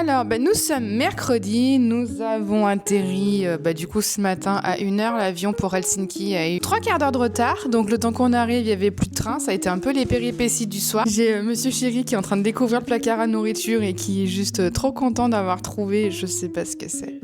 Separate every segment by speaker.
Speaker 1: Alors, nous sommes mercredi, nous avons atterri du coup ce matin à 1h, l'avion pour Helsinki a eu 3 quarts d'heure de retard, donc le temps qu'on arrive, il y avait plus de train, ça a été un peu les péripéties du soir. J'ai Monsieur Chéri qui est en train de découvrir le placard à nourriture et qui est juste trop content d'avoir trouvé, je sais pas ce que c'est.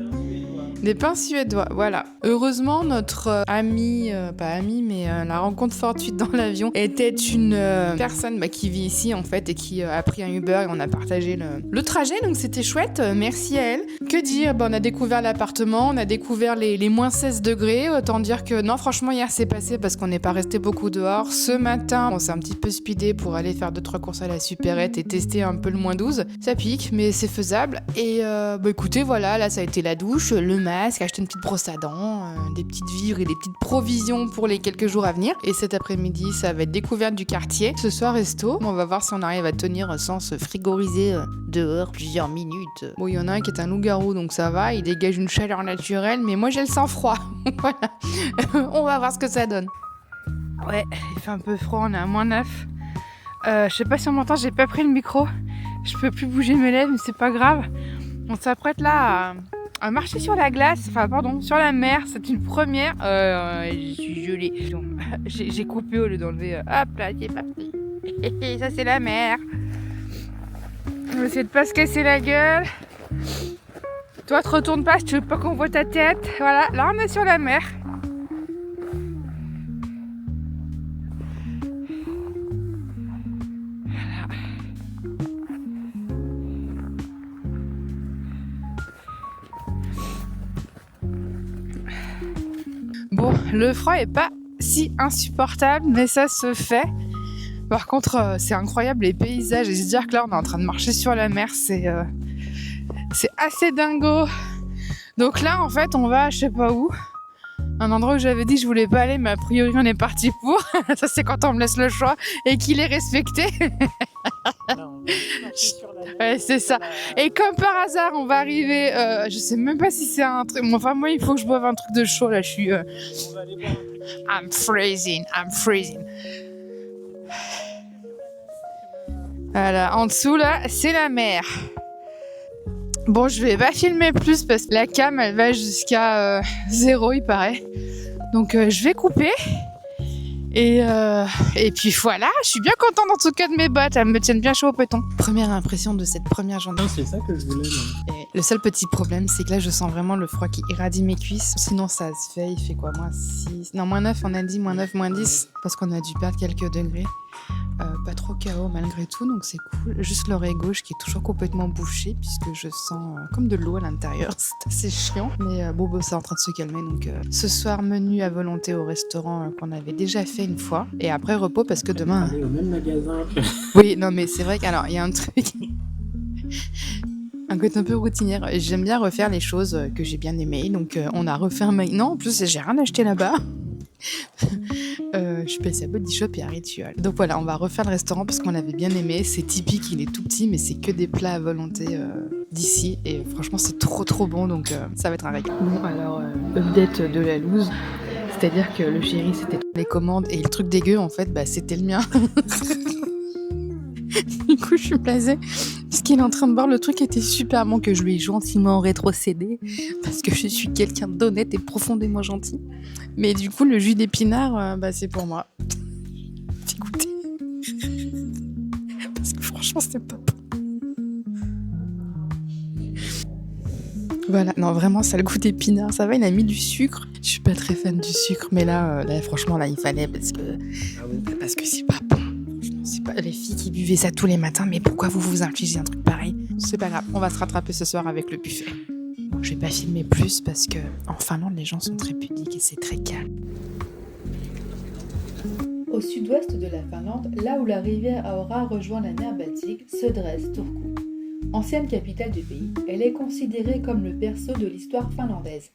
Speaker 1: Des pains suédois, voilà. Heureusement, notre la rencontre fortuite dans l'avion était une personne qui vit ici en fait et qui a pris un Uber et on a partagé le trajet, donc c'était chouette, merci à elle. Que dire, on a découvert l'appartement, on a découvert les moins 16 degrés, autant dire que non, franchement, hier c'est passé parce qu'on n'est pas resté beaucoup dehors. Ce matin, on s'est un petit peu speedé pour aller faire 2-3 courses à la supérette et tester un peu le moins 12. Ça pique, mais c'est faisable. Et écoutez, voilà, là ça a été la douche, le masque, acheter une petite brosse à dents, des petites vivres et des petites provisions pour les quelques jours à venir. Et cet après-midi, ça va être découverte du quartier. Ce soir, resto. On va voir si on arrive à tenir sans se frigoriser dehors plusieurs minutes. Bon, il y en a un qui est un loup-garou, donc ça va, il dégage une chaleur naturelle, mais moi j'ai le sang froid. Voilà. On va voir ce que ça donne. Ouais, il fait un peu froid, on est à -9. Je sais pas si on m'entend, j'ai pas pris le micro. Je peux plus bouger mes lèvres, mais c'est pas grave. On s'apprête là à marcher sur la glace, sur la mer, c'est une première. Je suis gelée. J'ai coupé au lieu d'enlever. Hop là, c'est parti. Ça c'est la mer. On va essayer de pas se casser la gueule. Toi, te retourne pas, si tu veux pas qu'on voit ta tête. Voilà, là on est sur la mer. Bon, le froid est pas si insupportable, mais ça se fait. Par contre, c'est incroyable les paysages et se dire que là, on est en train de marcher sur la mer, c'est assez dingo. Donc là, en fait, on va, je sais pas où, un endroit où j'avais dit que je voulais pas aller, mais a priori, on est parti pour. Ça, c'est quand on me laisse le choix et qu'il est respecté. Ouais, c'est ça. Et comme par hasard, on va arriver. Je sais même pas si c'est un truc. Enfin, moi, il faut que je boive un truc de chaud là. Je suis. I'm freezing. Voilà, en dessous là, c'est la mer. Bon, je vais pas filmer plus parce que la cam elle va jusqu'à 0, il paraît. Donc, je vais couper. Et puis voilà, je suis bien contente en tout cas de mes bottes, elles me tiennent bien chaud au péton. Première impression de cette première journée.
Speaker 2: Non, c'est ça que je voulais.
Speaker 1: Et le seul petit problème, c'est que là je sens vraiment le froid qui irradie mes cuisses. Sinon ça se fait, il fait quoi, -6, non -9 on a dit, -9, -10, parce qu'on a dû perdre quelques degrés. Pas trop KO malgré tout, donc c'est cool. Juste l'oreille gauche qui est toujours complètement bouchée puisque je sens comme de l'eau à l'intérieur. C'est assez chiant, mais c'est en train de se calmer. Donc ce soir, menu à volonté au restaurant qu'on avait déjà fait une fois, et après repos parce que demain.
Speaker 2: Aller au même magasin.
Speaker 1: Oui, non mais c'est vrai qu'alors il y a un truc. Un côté un peu routinière. J'aime bien refaire les choses que j'ai bien aimées. Donc on a refait un Non, en plus j'ai rien acheté là-bas. Je suis passée à Body Shop et à Ritual. Donc voilà, on va refaire le restaurant parce qu'on l'avait bien aimé. C'est typique, il est tout petit, mais c'est que des plats à volonté d'ici. Et franchement, c'est trop bon, donc ça va être un régal. Bon, alors, update de la loose. C'est-à-dire que le chéri, c'était les commandes et le truc dégueu, en fait, c'était le mien. Du coup, je suis blasée parce qu'il est en train de boire. Le truc était super bon que je lui ai gentiment rétrocédé parce que je suis quelqu'un d'honnête et profondément gentil. Mais du coup, le jus d'épinard, c'est pour moi. J'ai goûté. Parce que franchement, c'est pas bon. Voilà, non, vraiment, ça a le goût d'épinard. Ça va, il a mis du sucre. Je suis pas très fan du sucre, mais là franchement, il fallait parce que c'est pas bon. C'est pas les filles qui buvaient ça tous les matins, mais pourquoi vous infligez un truc pareil? C'est pas grave, on va se rattraper ce soir avec le buffet. Bon, je vais pas filmer plus parce que en Finlande, les gens sont très pudiques et c'est très calme.
Speaker 3: Au sud-ouest de la Finlande, là où la rivière Aura rejoint la mer Baltique, se dresse Turku. Ancienne capitale du pays, elle est considérée comme le berceau de l'histoire finlandaise.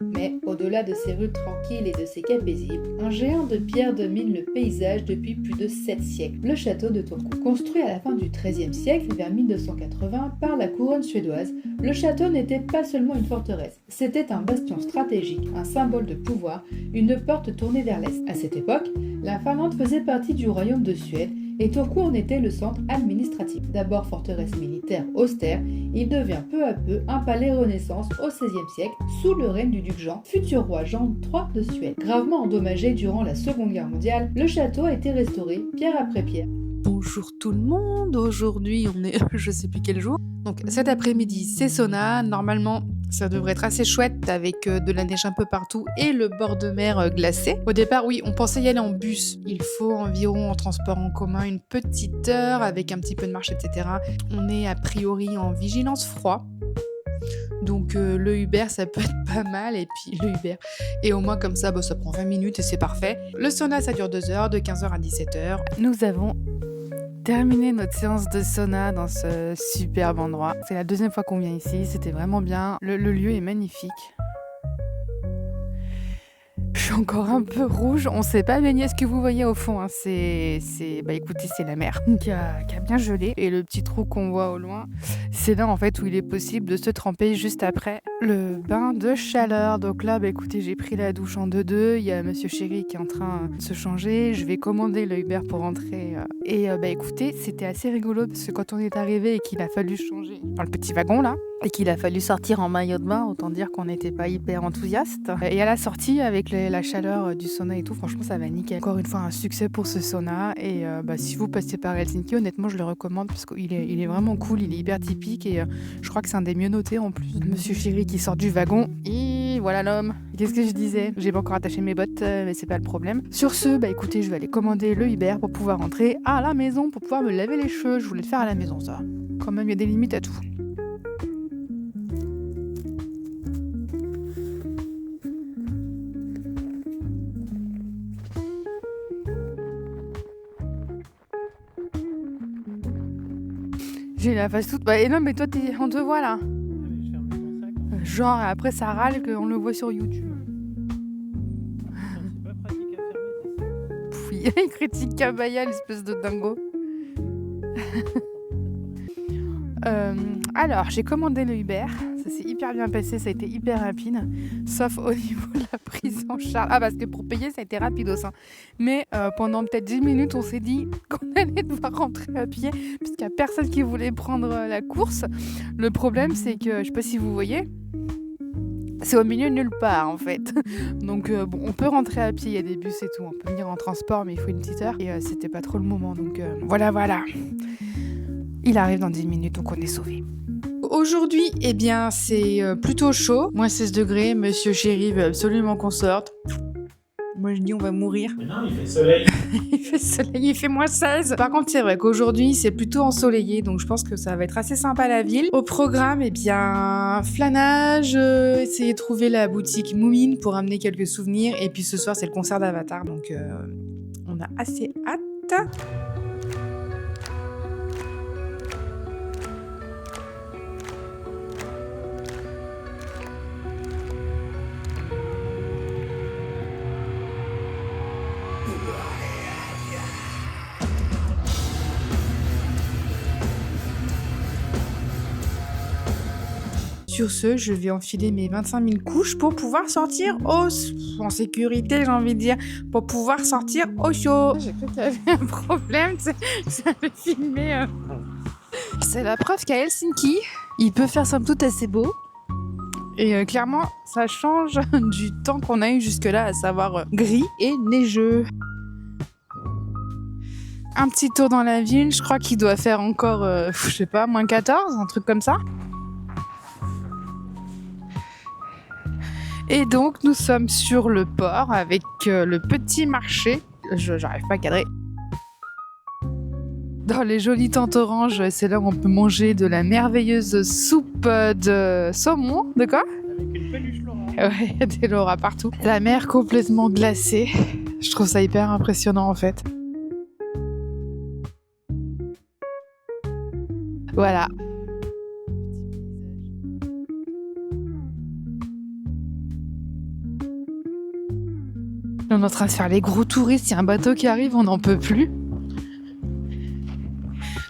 Speaker 3: Mais au-delà de ses rues tranquilles et de ses quais paisibles, un géant de pierre domine le paysage depuis plus de 7 siècles. Le château de Turku. Construit à la fin du XIIIe siècle, vers 1280, par la couronne suédoise, le château n'était pas seulement une forteresse, c'était un bastion stratégique, un symbole de pouvoir, une porte tournée vers l'est. À cette époque, la Finlande faisait partie du royaume de Suède et Turku en était le centre administratif. D'abord forteresse militaire austère, il devient peu à peu un palais Renaissance au XVIe siècle sous le règne du duc Jean, futur roi Jean III de Suède. Gravement endommagé durant la Seconde Guerre mondiale, le château a été restauré pierre après pierre.
Speaker 1: Bonjour tout le monde, aujourd'hui on est je sais plus quel jour. Donc cet après-midi c'est sauna, normalement ça devrait être assez chouette avec de la neige un peu partout et le bord de mer glacé. Au départ oui, on pensait y aller en bus, il faut environ en transport en commun une petite heure avec un petit peu de marche etc. On est a priori en vigilance froid. Donc le Uber ça peut être pas mal et puis le Uber et au moins comme ça ça prend 20 minutes et c'est parfait. Le sauna ça dure 2 heures de 15h à 17h. Nous avons terminé notre séance de sauna dans ce superbe endroit. C'est la deuxième fois qu'on vient ici, c'était vraiment bien. Le lieu est magnifique. Je suis encore un peu rouge, on sait pas baigner. Ce que vous voyez au fond, hein, écoutez, c'est la mer qui a bien gelé. Et le petit trou qu'on voit au loin, c'est là en fait où il est possible de se tremper juste après le bain de chaleur. Donc là, écoutez, j'ai pris la douche en 2-2. Il y a Monsieur Chéri qui est en train de se changer. Je vais commander le Uber pour rentrer. Écoutez, c'était assez rigolo parce que quand on est arrivé et qu'il a fallu changer dans le petit wagon là, et qu'il a fallu sortir en maillot de bain, autant dire qu'on n'était pas hyper enthousiaste. Et à la sortie, avec la chaleur du sauna et tout, franchement, ça va nickel. Encore une fois, un succès pour ce sauna. Et si vous passez par Helsinki, honnêtement, je le recommande parce qu'il est vraiment cool, il est hyper typique et je crois que c'est un des mieux notés en plus. Monsieur Chéri qui sort du wagon, et voilà l'homme. Qu'est-ce que je disais ? J'ai pas encore attaché mes bottes, mais c'est pas le problème. Sur ce, écoutez, je vais aller commander le Uber pour pouvoir rentrer à la maison, pour pouvoir me laver les cheveux. Je voulais le faire à la maison, ça. Quand même, il y a des limites à tout. J'ai la face toute... et non, mais toi, on te voit, là.
Speaker 2: Je ferme mon sac.
Speaker 1: Genre, après, ça râle qu'on le voit sur YouTube.
Speaker 2: C'est pas pratique à fermer.
Speaker 1: Oui, il critique Kabaya, l'espèce de dingo. Alors, j'ai commandé le Uber. Ça s'est hyper bien passé, ça a été hyper rapide. Sauf au niveau de la prise en charge. Ah, parce que pour payer, ça a été rapidos. Hein. Mais pendant peut-être 10 minutes, on s'est dit qu'on allait devoir rentrer à pied. Puisqu'il n'y a personne qui voulait prendre la course. Le problème, c'est que, je sais pas si vous voyez, c'est au milieu de nulle part en fait. Donc on peut rentrer à pied, il y a des bus et tout. On peut venir en transport, mais il faut une petite heure. Et c'était pas trop le moment. Donc voilà. Il arrive dans 10 minutes, donc on est sauvés. Aujourd'hui, c'est plutôt chaud. Moins 16 degrés, Monsieur Chéri veut absolument qu'on sorte. Moi je dis on va mourir.
Speaker 2: Mais non, il fait soleil.
Speaker 1: Il fait soleil, il fait moins 16. Par contre, c'est vrai qu'aujourd'hui, c'est plutôt ensoleillé, donc je pense que ça va être assez sympa la ville. Au programme, flanage, essayer de trouver la boutique Moumine pour amener quelques souvenirs. Et puis ce soir, c'est le concert d'Avatar, donc on a assez hâte. Sur ce, je vais enfiler mes 25 000 couches pour pouvoir sortir en sécurité, j'ai envie de dire, pour pouvoir sortir au chaud. J'ai cru qu'il y avait un problème, ça avait filmé. C'est la preuve qu'à Helsinki, il peut faire somme toute assez beau. Et clairement, ça change du temps qu'on a eu jusque-là, à savoir gris et neigeux. Un petit tour dans la ville, je crois qu'il doit faire encore, moins 14, un truc comme ça. Et donc, nous sommes sur le port avec le petit marché. J'arrive pas à cadrer. Dans les jolies tentes oranges, c'est là où on peut manger de la merveilleuse soupe de saumon. De quoi ?
Speaker 2: Avec une peluche Laura.
Speaker 1: Ouais, il y a des Laura partout. La mer complètement glacée. Je trouve ça hyper impressionnant en fait. Voilà. On est en train de faire les gros touristes, il y a un bateau qui arrive, on n'en peut plus.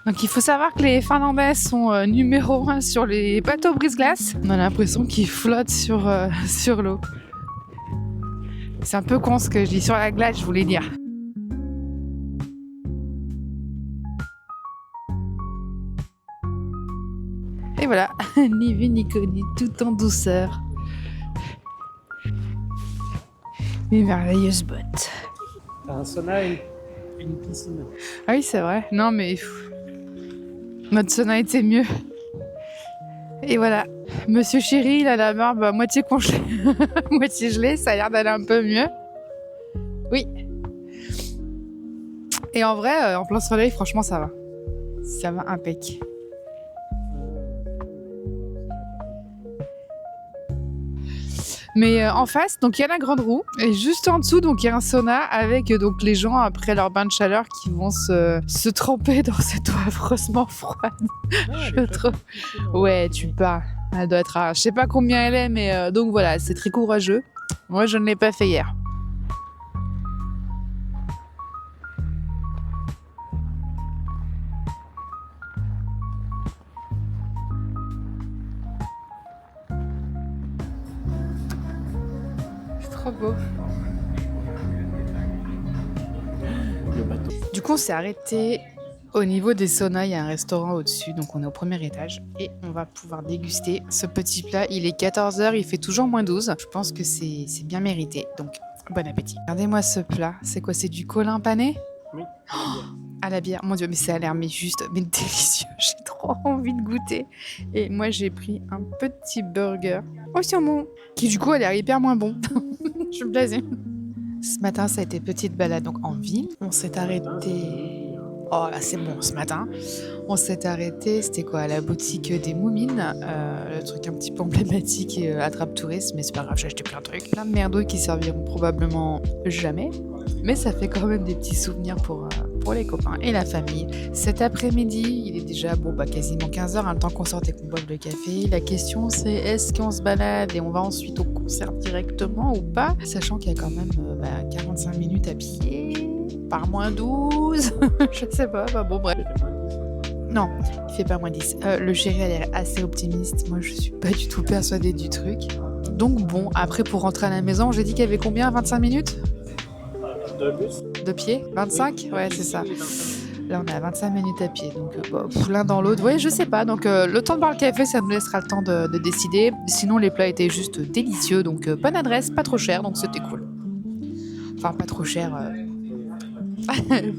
Speaker 1: Donc il faut savoir que les Finlandais sont numéro 1 sur les bateaux brise-glace. On a l'impression qu'ils flottent sur l'eau. C'est un peu con ce que je dis sur la glace, je voulais dire. Et voilà, ni vu ni connu, tout en douceur. Mes merveilleuses bottes.
Speaker 2: T'as un sauna et une piscine.
Speaker 1: Ah oui, c'est vrai. Non, mais notre sauna était mieux. Et voilà, Monsieur Chéri, il a la barbe à moitié congelée, moitié gelée, ça a l'air d'aller un peu mieux. Oui. Et en vrai, en plein soleil, franchement, ça va. Ça va impec. Mais en face, donc il y a la grande roue, et juste en dessous, donc il y a un sauna avec donc les gens après leur bain de chaleur qui vont se tremper dans cette eau affreusement froide. Je trouve. Ouais, tu pars. Elle doit être à, je sais pas combien elle est, mais donc voilà, c'est très courageux. Moi, je ne l'ai pas fait hier. C'est trop beau.
Speaker 2: Le bateau.
Speaker 1: Du coup, on s'est arrêté au niveau des saunas. Il y a un restaurant au-dessus, donc on est au premier étage et on va pouvoir déguster ce petit plat. Il est 14h, il fait toujours moins 12. Je pense que c'est bien mérité, donc bon appétit. Regardez-moi ce plat. C'est quoi? C'est du colin pané?
Speaker 2: Oui.
Speaker 1: À la bière. Mon Dieu, mais ça a l'air juste délicieux. J'ai trop envie de goûter. Et moi, j'ai pris un petit burger au saumon qui du coup a l'air hyper moins bon. Je suis blasée. Ce matin, ça a été petite balade donc en ville. On s'est arrêté. Oh là, c'est bon ce matin. On s'est arrêté, c'était quoi? À la boutique des Moumines, le truc un petit peu emblématique et attrape touriste, mais c'est pas grave, j'ai acheté plein de trucs. Plein de merdouilles qui serviront probablement jamais, mais ça fait quand même des petits souvenirs pour les copains et la famille. Cet après-midi, il est déjà quasiment 15h, le temps qu'on sorte et qu'on boive le café. La question c'est est-ce qu'on se balade et on va ensuite au concert directement ou pas? Sachant qu'il y a quand même 45 minutes à pied. Par moins 12, je sais pas, bon bref. Non, il fait pas moins 10. Le chéri a l'air assez optimiste, moi je suis pas du tout persuadée du truc. Donc bon, après pour rentrer à la maison, j'ai dit qu'il y avait combien? 25 minutes?
Speaker 2: De bus?
Speaker 1: De pied? 25? Ouais, c'est ça. Là on est à 25 minutes à pied, donc l'un dans l'autre, ouais je sais pas. Donc le temps de boire le café, ça nous laissera le temps de décider. Sinon les plats étaient juste délicieux, donc bonne adresse, pas trop cher, donc c'était cool. Enfin pas trop cher...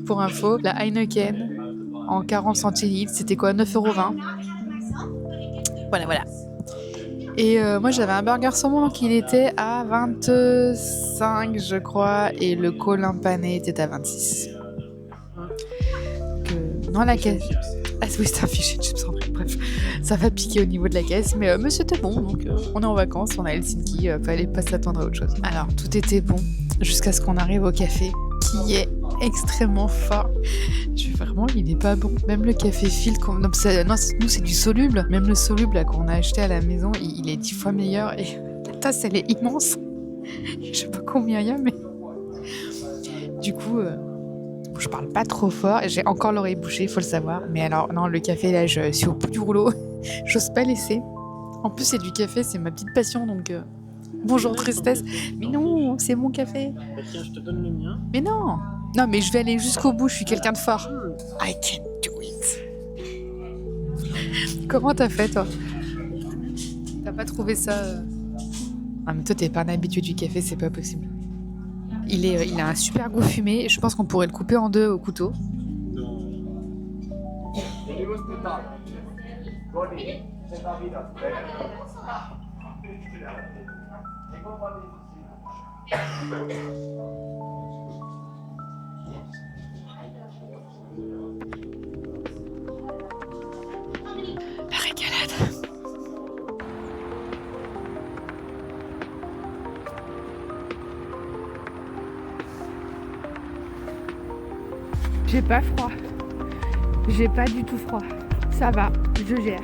Speaker 1: Pour info, la Heineken en 40 centilitres, c'était quoi? 9,20 €. Voilà. Et moi j'avais un burger saumon, donc il était à 25 je crois, et le colin pané était à 26. Non, la caisse... Ah oui, c'est un fichier de chips en vrai, bref. Ça va piquer au niveau de la caisse, mais c'était bon, donc on est en vacances, on est à Helsinki, fallait pas s'attendre à autre chose. Alors, tout était bon, jusqu'à ce qu'on arrive au café, qui est extrêmement fort. Vraiment, il est pas bon. Même le café filtre, nous c'est du soluble. Même le soluble là, qu'on a acheté à la maison, il est 10 fois meilleur. Et la tasse, elle est immense. Je sais pas combien il y a, mais... Du coup, je parle pas trop fort. J'ai encore l'oreille bouchée, il faut le savoir. Mais alors, non, le café, là, je suis au bout du rouleau. J'ose pas laisser. En plus, c'est du café, c'est ma petite passion, donc... Bonjour tristesse. Mais non, c'est mon café.
Speaker 2: Bah tiens, je te donne le mien.
Speaker 1: Mais non. Non, mais je vais aller jusqu'au bout, je suis quelqu'un de fort. I can do it. Comment t'as fait, toi? T'as pas trouvé ça Ah, mais toi, t'es pas un habitué du café, c'est pas possible. Il a un super goût fumé, je pense qu'on pourrait le couper en deux au couteau. La régalade.
Speaker 4: J'ai pas froid. J'ai pas du tout froid. Ça va, je gère.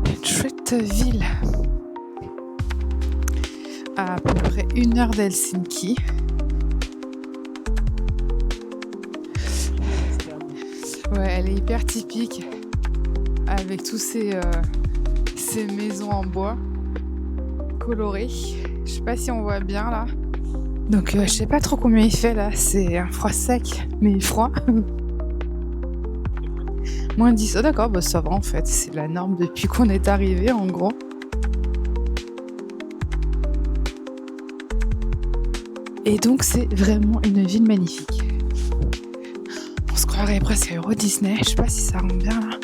Speaker 1: Une chouette ville. À peu près 1 heure d'Helsinki. Ouais, elle est hyper typique. Avec tous ces maisons en bois colorées. Je sais pas si on voit bien là. Donc je sais pas trop combien il fait là, c'est un froid sec, mais froid. Moins 10, oh d'accord, bah ça va en fait, c'est la norme depuis qu'on est arrivé en gros. Et donc c'est vraiment une ville magnifique. On se croirait presque à Euro Disney, je sais pas si ça rend bien là.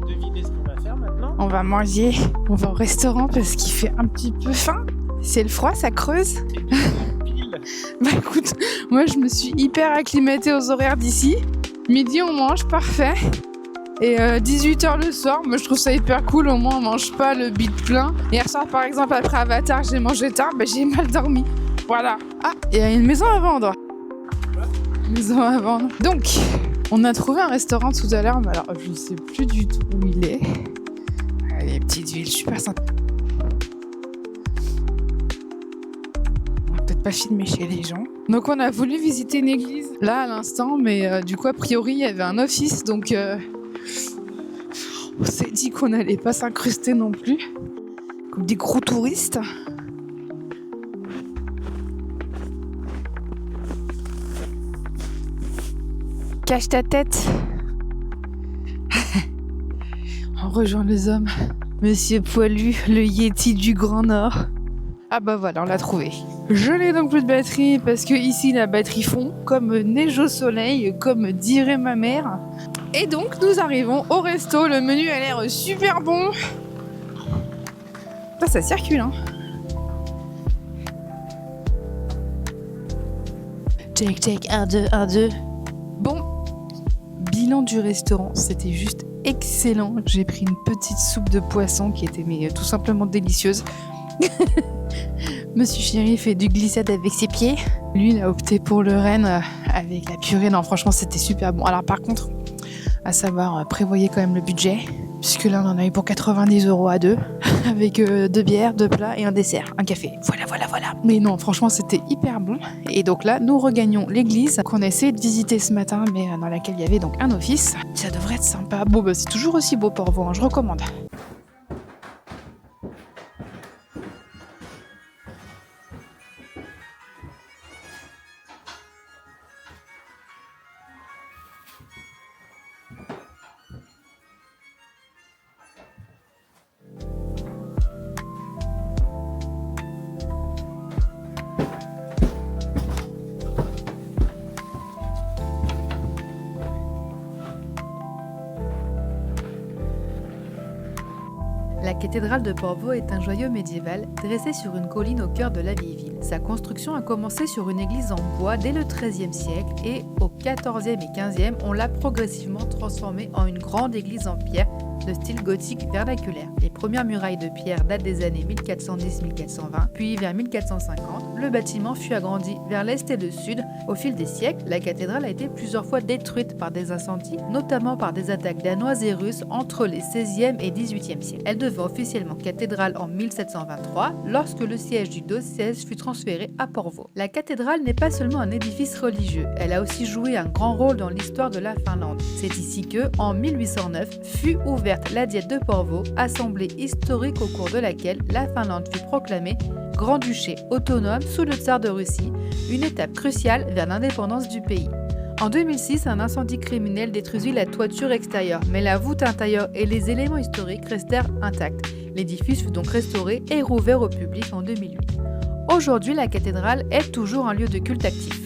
Speaker 2: Et devinez ce qu'on va faire maintenant?
Speaker 1: On va manger, on va au restaurant parce qu'il fait un petit peu faim. C'est le froid, ça creuse.
Speaker 2: C'est bien pile.
Speaker 1: Bah écoute, moi je me suis hyper acclimatée aux horaires d'ici. Midi on mange, parfait. Et 18h le soir, moi je trouve ça hyper cool, au moins on mange pas le bide plein. Hier soir par exemple après Avatar j'ai mangé tard, bah j'ai mal dormi. Voilà. Ah, il y a une maison à vendre. Maison à vendre. Donc, on a trouvé un restaurant tout à l'heure, mais alors je sais plus du tout où il est. Les petites villes, super sympa. On va peut-être pas filmer chez les gens. Donc on a voulu visiter une église là à l'instant, mais du coup a priori il y avait un office, donc on s'est dit qu'on n'allait pas s'incruster non plus comme des gros touristes. Cache ta tête. On rejoint les hommes. Monsieur Poilu, le Yéti du Grand Nord. Ah bah voilà, on l'a trouvé. Je n'ai donc plus de batterie parce que ici la batterie fond, comme neige au soleil, comme dirait ma mère. Et donc nous arrivons au resto, le menu a l'air super bon. Ça circule hein. Check, 1, 2, 1, 2. Bon, bilan du restaurant, c'était juste excellent. J'ai pris une petite soupe de poisson qui était tout simplement délicieuse. Monsieur Chéri fait du glissade avec ses pieds. Lui, il a opté pour le renne avec la purée. Non, franchement, c'était super bon. Alors par contre, à savoir, prévoyez quand même le budget. Puisque là, on en a eu pour 90 € à deux. Avec 2 bières, 2 plats et un dessert, un café. Voilà. Mais non, franchement, c'était hyper bon. Et donc là, nous regagnons l'église qu'on a essayé de visiter ce matin, mais dans laquelle il y avait donc un office. Ça devrait être sympa. Bon, bah c'est toujours aussi beau Porvoo, hein, je recommande.
Speaker 3: La cathédrale de Porvoo est un joyau médiéval dressé sur une colline au cœur de la vieille ville. Sa construction a commencé sur une église en bois dès le XIIIe siècle et au XIVe et XVe, on l'a progressivement transformée en une grande église en pierre de style gothique vernaculaire. Les premières murailles de pierre datent des années 1410-1420, puis vers 1450, le bâtiment fut agrandi vers l'est et le sud. Au fil des siècles, la cathédrale a été plusieurs fois détruite par des incendies, notamment par des attaques danoises et russes entre les 16e et 18e siècles. Elle devint officiellement cathédrale en 1723, lorsque le siège du diocèse fut transféré à Porvoo. La cathédrale n'est pas seulement un édifice religieux, elle a aussi joué un grand rôle dans l'histoire de la Finlande. C'est ici que, en 1809, fut ouverte la Diète de Porvoo, assemblée historique au cours de laquelle la Finlande fut proclamée grand-duché autonome sous le tsar de Russie, une étape cruciale vers l'indépendance du pays. En 2006, un incendie criminel détruisit la toiture extérieure, mais la voûte intérieure et les éléments historiques restèrent intacts. L'édifice fut donc restauré et rouvert au public en 2008. Aujourd'hui, la cathédrale est toujours un lieu de culte actif.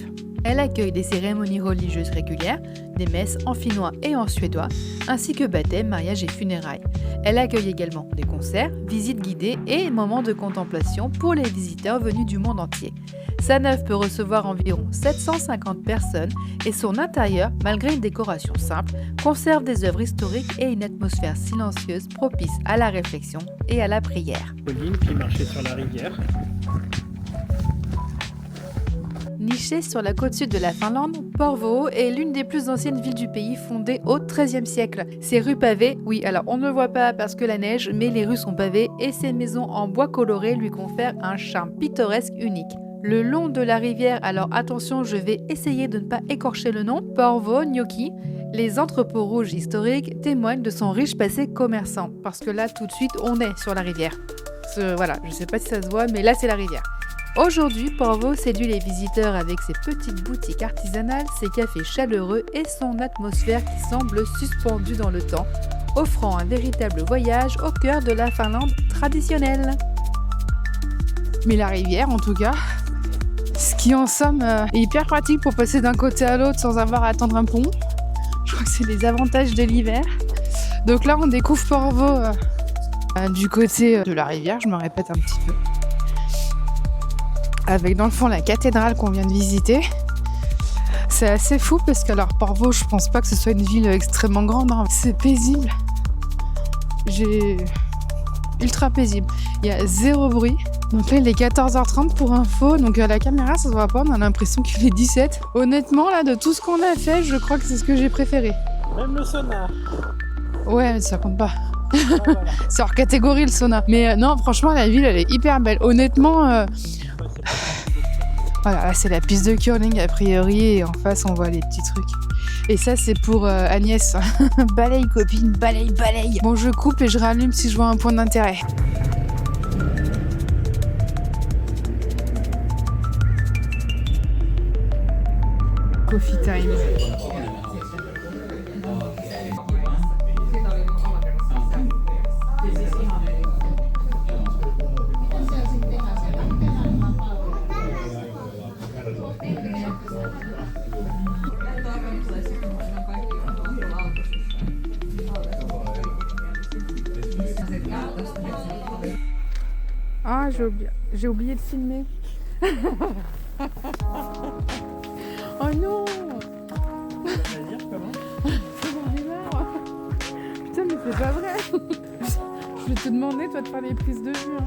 Speaker 3: Elle accueille des cérémonies religieuses régulières, des messes en finnois et en suédois, ainsi que baptêmes, mariages et funérailles. Elle accueille également des concerts, visites guidées et moments de contemplation pour les visiteurs venus du monde entier. Sa nef peut recevoir environ 750 personnes et son intérieur, malgré une décoration simple, conserve des œuvres historiques et une atmosphère silencieuse propice à la réflexion et à la prière.
Speaker 2: Colline, puis marcher sur la rivière.
Speaker 3: Nichée sur la côte sud de la Finlande, Porvoo est l'une des plus anciennes villes du pays, fondée au XIIIe siècle. Ses rues pavées, oui, alors on ne le voit pas parce que la neige, mais les rues sont pavées et ses maisons en bois coloré lui confèrent un charme pittoresque unique. Le long de la rivière, alors attention, je vais essayer de ne pas écorcher le nom, Porvoo-Gnocchi, les entrepôts rouges historiques témoignent de son riche passé commerçant, parce que là tout de suite on est sur la rivière.
Speaker 1: Voilà, je sais pas si ça se voit, mais là c'est la rivière. Aujourd'hui, Porvoo séduit les visiteurs avec ses petites boutiques artisanales, ses cafés chaleureux et son atmosphère qui semble suspendue dans le temps, offrant un véritable voyage au cœur de la Finlande traditionnelle. Mais la rivière, en tout cas, ce qui en somme est hyper pratique pour passer d'un côté à l'autre sans avoir à attendre un pont. Je crois que c'est les avantages de l'hiver. Donc là, on découvre Porvoo du côté de la rivière, je me répète un petit peu. Avec dans le fond la cathédrale qu'on vient de visiter. C'est assez fou parce que alors Porvoo, je pense pas que ce soit une ville extrêmement grande, hein. C'est paisible. Ultra paisible. Il y a zéro bruit. Donc là il est 14h30 pour info, donc à la caméra ça se voit pas, on a l'impression qu'il est 17. Honnêtement là, de tout ce qu'on a fait, je crois que c'est ce que j'ai préféré.
Speaker 2: Même le sauna.
Speaker 1: Ouais, mais ça compte pas.
Speaker 2: Ah, voilà.
Speaker 1: C'est hors catégorie le sauna. Mais non, franchement la ville elle est hyper belle. Honnêtement... Voilà, là c'est la piste de curling a priori et en face on voit les petits trucs. Et ça c'est pour Agnès. Balaye copine, balaye, balaye. Bon je coupe et je rallume si je vois un point d'intérêt. Coffee time. Ah, j'ai oublié de filmer. Oh non!
Speaker 2: C'est-à-dire comment?
Speaker 1: J'en ai marre. Putain, mais c'est pas vrai. Je vais te demander, toi, de faire les prises de vue.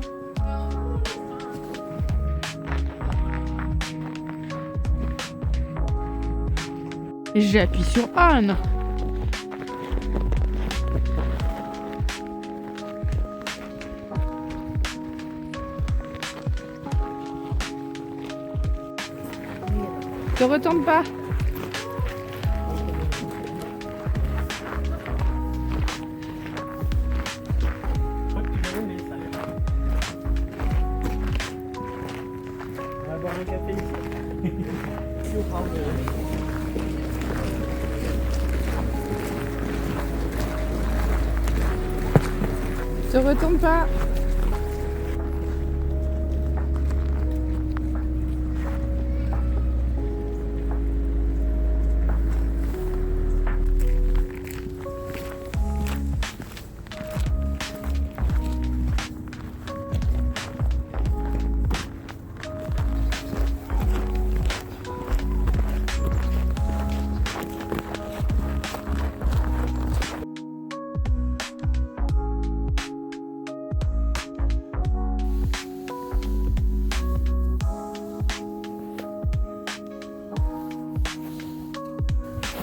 Speaker 1: Et j'appuie sur on. Te retourne pas.
Speaker 2: On va boire un café ici.
Speaker 1: Te retourne pas.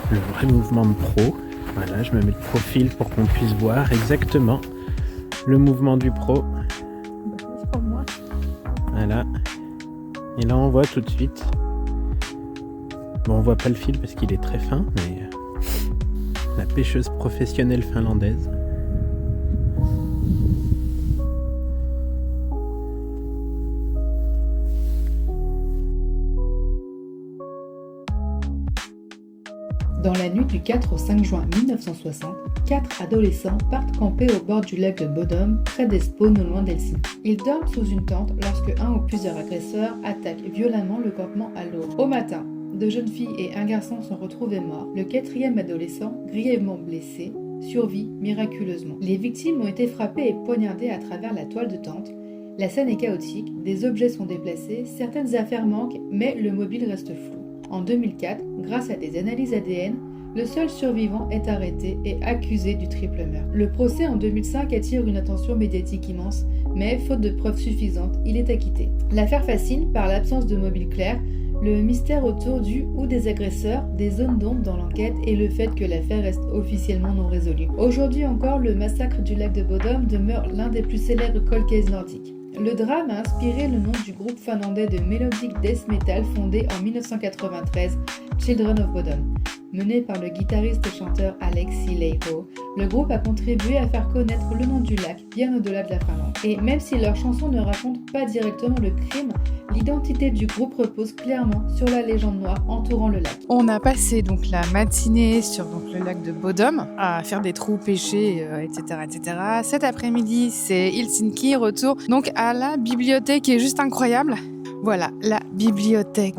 Speaker 2: Le vrai mouvement de pro. Voilà, je me mets de profil pour qu'on puisse voir exactement le mouvement du pro. Voilà. Et là on voit tout de suite. Bon, on voit pas le fil parce qu'il est très fin, mais la pêcheuse professionnelle finlandaise.
Speaker 3: Dans la nuit du 4 au 5 juin 1960, 4 adolescents partent camper au bord du lac de Bodom, près d'Espoo, non loin d'Helsinki. Ils dorment sous une tente lorsque un ou plusieurs agresseurs attaquent violemment le campement à l'aube. Au matin, 2 jeunes filles et un garçon sont retrouvés morts. Le 4e adolescent, grièvement blessé, survit miraculeusement. Les victimes ont été frappées et poignardées à travers la toile de tente. La scène est chaotique, des objets sont déplacés, certaines affaires manquent, mais le mobile reste flou. En 2004, grâce à des analyses ADN, le seul survivant est arrêté et accusé du triple meurtre. Le procès en 2005 attire une attention médiatique immense, mais faute de preuves suffisantes, il est acquitté. L'affaire fascine par l'absence de mobile clair, le mystère autour du ou des agresseurs, des zones d'ombre dans l'enquête et le fait que l'affaire reste officiellement non résolue. Aujourd'hui encore, le massacre du lac de Bodom demeure l'un des plus célèbres cold cases nordiques. Le drame a inspiré le nom du groupe finlandais de melodic death metal fondé en 1993, Children of Bodom. Mené par le guitariste et chanteur Alexis Laiho, le groupe a contribué à faire connaître le nom du lac bien au-delà de la Finlande. Et même si leurs chansons ne racontent pas directement le crime, l'identité du groupe repose clairement sur la légende noire entourant le lac.
Speaker 1: On a passé donc la matinée sur donc, le lac de Bodom à faire des trous, pêcher, etc., etc. Cet après-midi, c'est Helsinki, retour donc à la bibliothèque qui est juste incroyable. Voilà, la bibliothèque.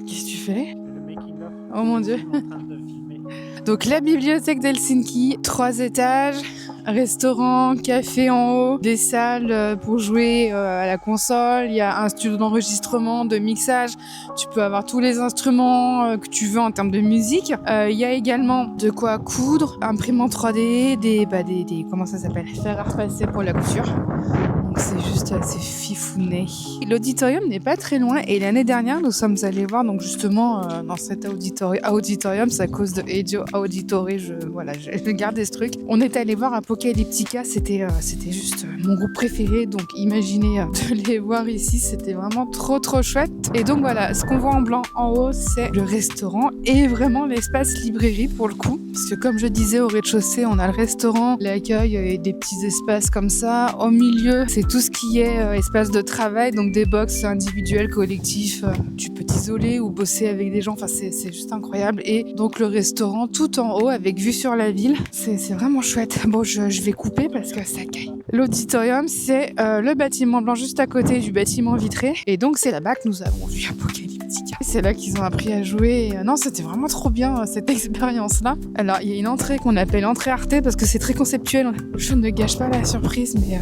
Speaker 1: Qu'est-ce que tu fais ?
Speaker 2: Le making-of.
Speaker 1: Oh mon Dieu.
Speaker 2: En train de filmer.
Speaker 1: Donc la bibliothèque d'Helsinki, 3 étages, restaurant, café en haut, des salles pour jouer à la console, il y a un studio d'enregistrement, de mixage, tu peux avoir tous les instruments que tu veux en termes de musique. Il y a également de quoi coudre, imprimante 3D, des comment ça s'appelle, fer à repasser pour la couture. Donc c'est juste assez fifouné. L'auditorium n'est pas très loin et l'année dernière nous sommes allés voir donc justement dans cet auditorium, c'est à cause de Edio Auditore, je gardé ce truc. On est allé voir Apocalyptica, c'était juste mon groupe préféré, donc imaginez de les voir ici, c'était vraiment trop chouette. Et donc voilà, ce qu'on voit en blanc en haut, c'est le restaurant et vraiment l'espace librairie pour le coup, parce que comme je disais au rez-de-chaussée, on a le restaurant, l'accueil et des petits espaces comme ça. Au milieu, c'est tout ce qui est espace de travail, donc des box individuels, collectifs, tu peux t'isoler ou bosser avec des gens, enfin c'est juste incroyable. Et donc le restaurant tout en haut avec vue sur la ville, c'est vraiment chouette. Bon, je vais couper parce que ça caille. L'auditorium, c'est le bâtiment blanc juste à côté du bâtiment vitré, et donc c'est là-bas que nous avons vu Apocalyptica. C'est là qu'ils ont appris à jouer. Non, c'était vraiment trop bien cette expérience-là. Alors, il y a une entrée qu'on appelle entrée Arte parce que c'est très conceptuel. Je ne gâche pas la surprise, mais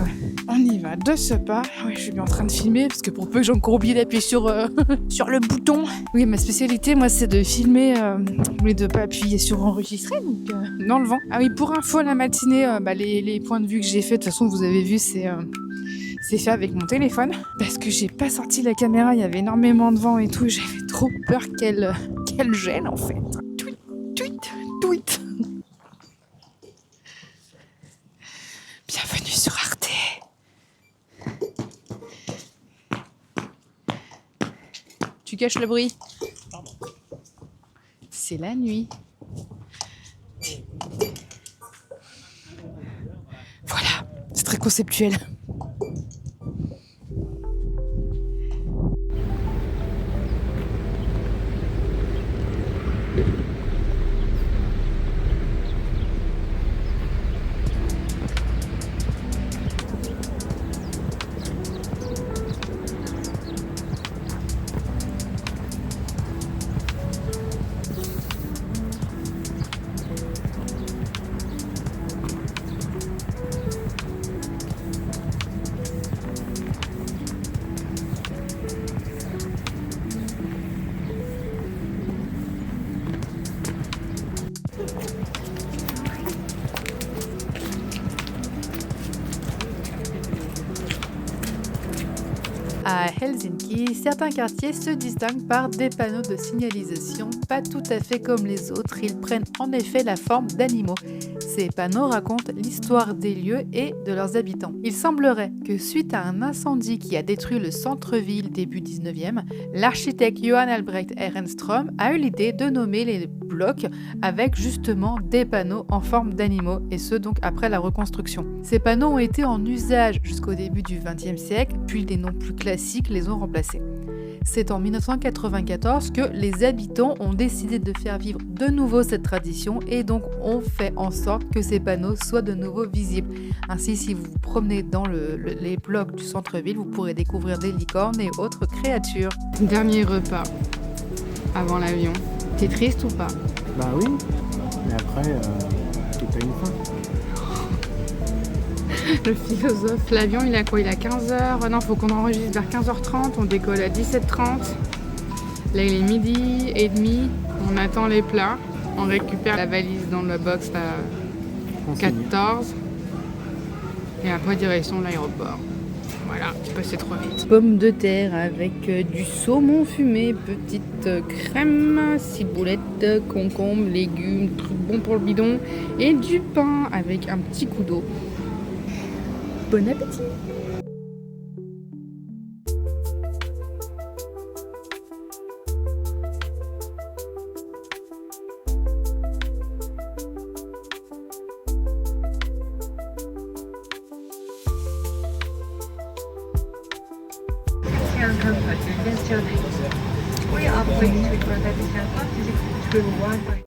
Speaker 1: on y va de ce pas. Oui, je suis bien en train de filmer parce que pour peu que j'ai encore oublié d'appuyer sur sur le bouton. Oui, ma spécialité, moi, c'est de filmer mais de pas appuyer sur enregistrer, donc dans le vent. Ah oui, pour info, la matinée, les points de vue que j'ai fait, de toute façon, vous avez vu, c'est fait avec mon téléphone parce que j'ai pas sorti la caméra, il y avait énormément de vent et tout, j'avais trop peur qu'elle gèle en fait. Tweet. Bienvenue sur Arte. Tu caches le bruit. C'est la nuit. Voilà, c'est très conceptuel. À Helsinki, certains quartiers se distinguent par des panneaux de signalisation pas tout à fait comme les autres. Ils prennent en effet la forme d'animaux. Ces panneaux racontent l'histoire des lieux et de leurs habitants. Il semblerait que suite à un incendie qui a détruit le centre-ville début 19e, l'architecte Johan Albrecht Ehrenström a eu l'idée de nommer les blocs avec justement des panneaux en forme d'animaux, et ce donc après la reconstruction. Ces panneaux ont été en usage jusqu'au début du XXe siècle, puis des noms plus classiques les ont remplacés. C'est en 1994 que les habitants ont décidé de faire vivre de nouveau cette tradition et donc ont fait en sorte que ces panneaux soient de nouveau visibles. Ainsi, si vous vous promenez dans les blocs du centre-ville, vous pourrez découvrir des licornes et autres créatures. Dernier repas avant l'avion. T'es triste ou pas?
Speaker 2: Bah oui, mais après, c'est pas une fin.
Speaker 1: Le philosophe, l'avion il a quoi? Il a 15h. Non, faut qu'on enregistre vers 15h30. On décolle à 17h30. Là il est midi et demi. On attend les plats. On récupère la valise dans le box à 14. Et après direction de l'aéroport. Voilà, c'est passé trop vite. Pommes de terre avec du saumon fumé, petite crème, ciboulette, concombre, légumes, trucs bons pour le bidon. Et du pain avec un petit coup d'eau. Bon appétit!
Speaker 5: can come to attention to this. We operate with product sample physical through Wi-Fi.